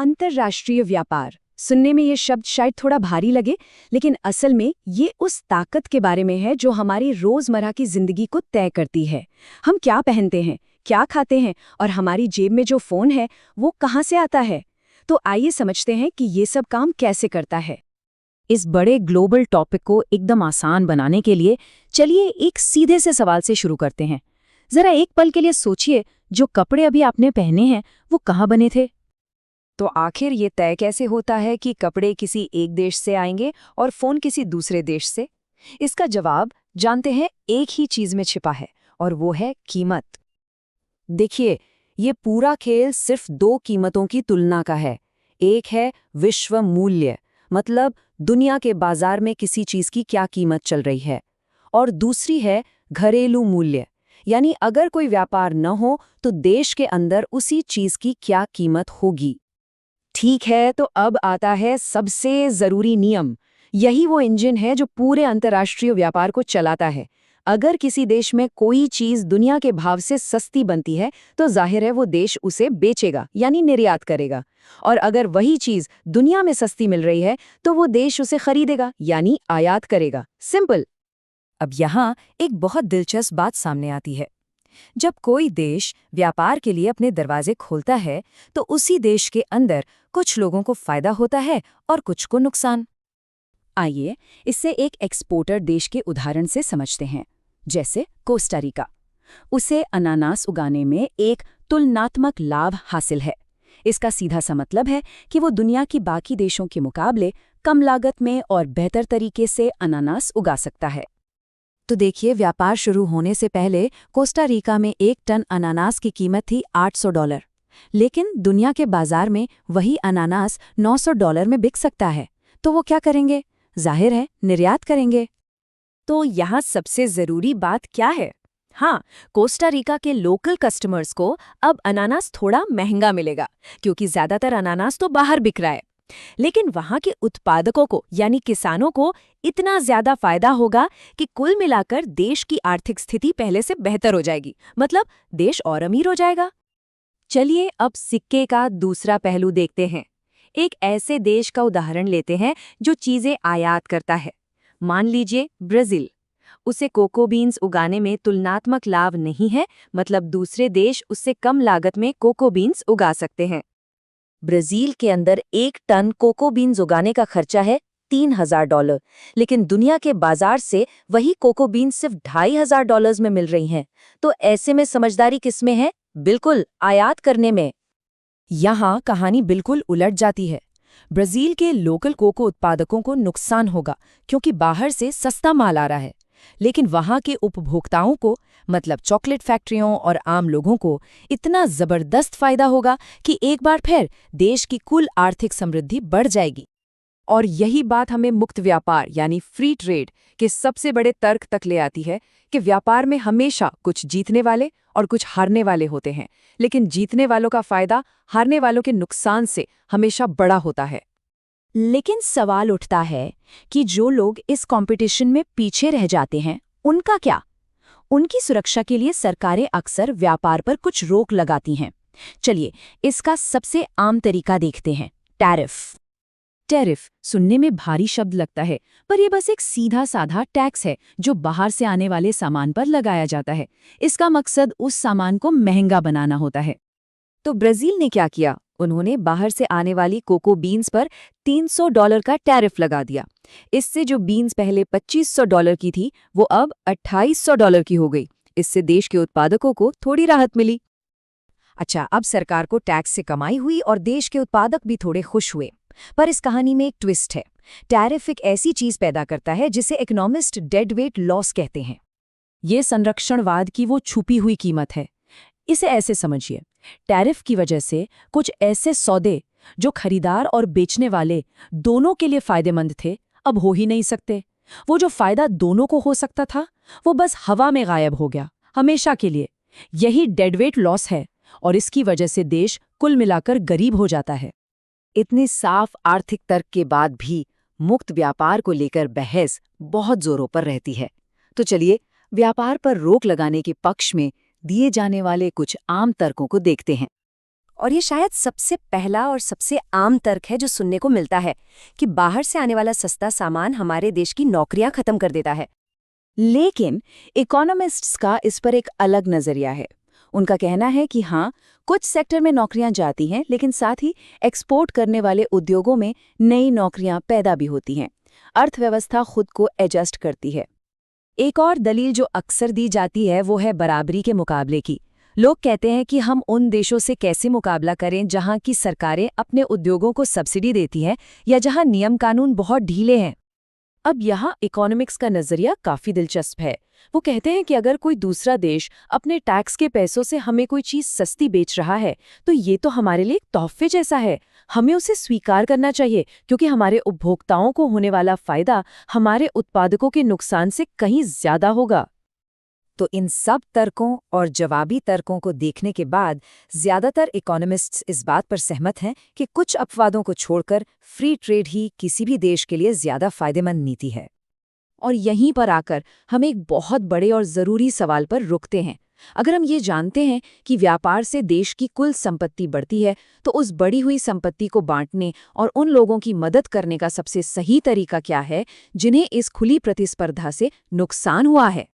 अंतर्राष्ट्रीय व्यापार सुनने में ये शब्द शायद थोड़ा भारी लगे, लेकिन असल में ये उस ताकत के बारे में है जो हमारी रोजमर्रा की जिंदगी को तय करती है। हम क्या पहनते हैं, क्या खाते हैं और हमारी जेब में जो फोन है वो कहाँ से आता है। तो आइए समझते हैं कि ये सब काम कैसे करता है। इस बड़े ग्लोबल टॉपिक को एकदम आसान बनाने के लिए चलिए एक सीधे से सवाल से शुरू करते हैं। जरा एक पल के लिए सोचिए, जो कपड़े अभी आपने पहने हैं वो कहाँ बने थे? तो आखिर ये तय कैसे होता है कि कपड़े किसी एक देश से आएंगे और फोन किसी दूसरे देश से? इसका जवाब जानते हैं, एक ही चीज में छिपा है और वो है कीमत। देखिए, ये पूरा खेल सिर्फ दो कीमतों की तुलना का है। एक है विश्व मूल्य, मतलब दुनिया के बाजार में किसी चीज की क्या कीमत चल रही है, और दूसरी है घरेलू मूल्य, यानी अगर कोई व्यापार न हो तो देश के अंदर उसी चीज की क्या कीमत होगी। ठीक है, तो अब आता है सबसे जरूरी नियम। यही वो इंजन है जो पूरे अंतर्राष्ट्रीय व्यापार को चलाता है। अगर किसी देश में कोई चीज दुनिया के भाव से सस्ती बनती है तो जाहिर है वो देश उसे बेचेगा, यानी निर्यात करेगा। और अगर वही चीज दुनिया में सस्ती मिल रही है तो वो देश उसे खरीदेगा, यानी आयात करेगा। सिंपल। अब यहाँ एक बहुत दिलचस्प बात सामने आती है। जब कोई देश व्यापार के लिए अपने दरवाजे खोलता है तो उसी देश के अंदर कुछ लोगों को फायदा होता है और कुछ को नुकसान। आइए इससे एक एक्सपोर्टर देश के उदाहरण से समझते हैं, जैसे कोस्टा रिका। उसे अनानास उगाने में एक तुलनात्मक लाभ हासिल है। इसका सीधा सा मतलब है कि वो दुनिया की बाकी देशों के मुकाबले कम लागत में और बेहतर तरीके से अनानास उगा सकता है। तो देखिए, व्यापार शुरू होने से पहले कोस्टा रिका में 1 टन अनानास की कीमत थी $800, लेकिन दुनिया के बाजार में वही अनानास $900 में बिक सकता है। तो वो क्या करेंगे? जाहिर है, निर्यात करेंगे। तो यहाँ सबसे ज़रूरी बात क्या है? हाँ, कोस्टा रिका के लोकल कस्टमर्स को अब अनानास थोड़ा महंगा मिलेगा, क्योंकि ज़्यादातर अनानास तो बाहर बिक रहा है। लेकिन वहाँ के उत्पादकों को, यानी किसानों को, इतना ज्यादा फायदा होगा कि कुल मिलाकर देश की आर्थिक स्थिति पहले से बेहतर हो जाएगी। मतलब देश और अमीर हो जाएगा। चलिए अब सिक्के का दूसरा पहलू देखते हैं। एक ऐसे देश का उदाहरण लेते हैं जो चीजें आयात करता है। मान लीजिए ब्राजील। उसे कोको बीन्स उगाने में तुलनात्मक लाभ नहीं है, मतलब दूसरे देश उससे कम लागत में कोको बीन्स उगा सकते हैं। ब्राजील के अंदर 1 टन कोको बीन्स उगाने का खर्चा है $3000, लेकिन दुनिया के बाजार से वही कोको बीन्स सिर्फ $2500 में मिल रही हैं। तो ऐसे में समझदारी किसमें है? बिल्कुल आयात करने में। यहाँ कहानी बिल्कुल उलट जाती है। ब्राजील के लोकल कोको उत्पादकों को नुकसान होगा क्योंकि बाहर से सस्ता माल आ रहा है, लेकिन वहाँ के उपभोक्ताओं को, मतलब चॉकलेट फैक्ट्रियों और आम लोगों को, इतना जबरदस्त फायदा होगा कि एक बार फिर देश की कुल आर्थिक समृद्धि बढ़ जाएगी। और यही बात हमें मुक्त व्यापार यानी फ्री ट्रेड के सबसे बड़े तर्क तक ले आती है कि व्यापार में हमेशा कुछ जीतने वाले और कुछ हारने वाले होते हैं, लेकिन जीतने वालों का फायदा हारने वालों के नुकसान से हमेशा बड़ा होता है। लेकिन सवाल उठता है कि जो लोग इस कंपटीशन में पीछे रह जाते हैं, उनका क्या? उनकी सुरक्षा के लिए सरकारें अक्सर व्यापार पर कुछ रोक लगाती हैं। चलिए इसका सबसे आम तरीका देखते हैं, टैरिफ। टैरिफ सुनने में भारी शब्द लगता है, पर यह बस एक सीधा साधा टैक्स है जो बाहर से आने वाले सामान पर लगाया जाता है। इसका मकसद उस सामान को महंगा बनाना होता है। तो ब्राजील ने क्या किया? उन्होंने बाहर से आने वाली कोको बीन्स पर $300 का टैरिफ लगा दिया। इससे जो बीन्स पहले $2500 की थी वो अब $2800 की हो गई। इससे देश के उत्पादकों को थोड़ी राहत मिली। अच्छा, अब सरकार को टैक्स से कमाई हुई और देश के उत्पादक भी थोड़े खुश हुए। पर इस कहानी में एक ट्विस्ट है। टैरिफ एक ऐसी चीज पैदा करता है जिसे इकोनॉमिस्ट डेड वेट लॉस कहते हैं। ये संरक्षणवाद की वो छुपी हुई कीमत है। इसे ऐसे समझिए, टैरिफ की वजह से कुछ ऐसे सौदे जो खरीदार और बेचने वाले दोनों के लिए फायदेमंद थे, अब हो ही नहीं सकते। वो जो फायदा दोनों को हो सकता था, वो बस हवा में गायब हो गया, हमेशा के लिए। यही डेडवेट लॉस है और इसकी वजह से देश कुल मिलाकर गरीब हो जाता है। इतने साफ आर्थिक तर्क के बाद भी मुक्त व्यापार को लेकर बहस बहुत जोरों पर रहती है। तो चलिए व्यापार पर रोक लगाने के पक्ष में दिए जाने वाले कुछ आम तर्कों को देखते हैं। और ये शायद सबसे पहला और सबसे आम तर्क है जो सुनने को मिलता है कि बाहर से आने वाला सस्ता सामान हमारे देश की नौकरियां खत्म कर देता है। लेकिन इकोनॉमिस्ट्स का इस पर एक अलग नजरिया है। उनका कहना है कि हाँ, कुछ सेक्टर में नौकरियां जाती हैं, लेकिन साथ ही एक्सपोर्ट करने वाले उद्योगों में नई नौकरियां पैदा भी होती हैं। अर्थव्यवस्था खुद को एडजस्ट करती है। एक और दलील जो अक्सर दी जाती है वो है बराबरी के मुकाबले की। लोग कहते हैं कि हम उन देशों से कैसे मुकाबला करें जहां की सरकारें अपने उद्योगों को सब्सिडी देती हैं या जहां नियम कानून बहुत ढीले हैं। अब यहाँ इकोनॉमिक्स का नजरिया काफी दिलचस्प है। वो कहते हैं कि अगर कोई दूसरा देश अपने टैक्स के पैसों से हमें कोई चीज सस्ती बेच रहा है तो ये तो हमारे लिए एक तोहफे जैसा है। हमें उसे स्वीकार करना चाहिए क्योंकि हमारे उपभोक्ताओं को होने वाला फायदा हमारे उत्पादकों के नुकसान से कहीं ज्यादा होगा। तो इन सब तर्कों और जवाबी तर्कों को देखने के बाद ज्यादातर इकोनॉमिस्ट्स इस बात पर सहमत हैं कि कुछ अपवादों को छोड़कर फ्री ट्रेड ही किसी भी देश के लिए ज्यादा फायदेमंद नीति है। और यहीं पर आकर हम एक बहुत बड़े और जरूरी सवाल पर रुकते हैं। अगर हम ये जानते हैं कि व्यापार से देश की कुल संपत्ति बढ़ती है, तो उस बढ़ी हुई संपत्ति को बांटने और उन लोगों की मदद करने का सबसे सही तरीका क्या है जिन्हें इस खुली प्रतिस्पर्धा से नुकसान हुआ है।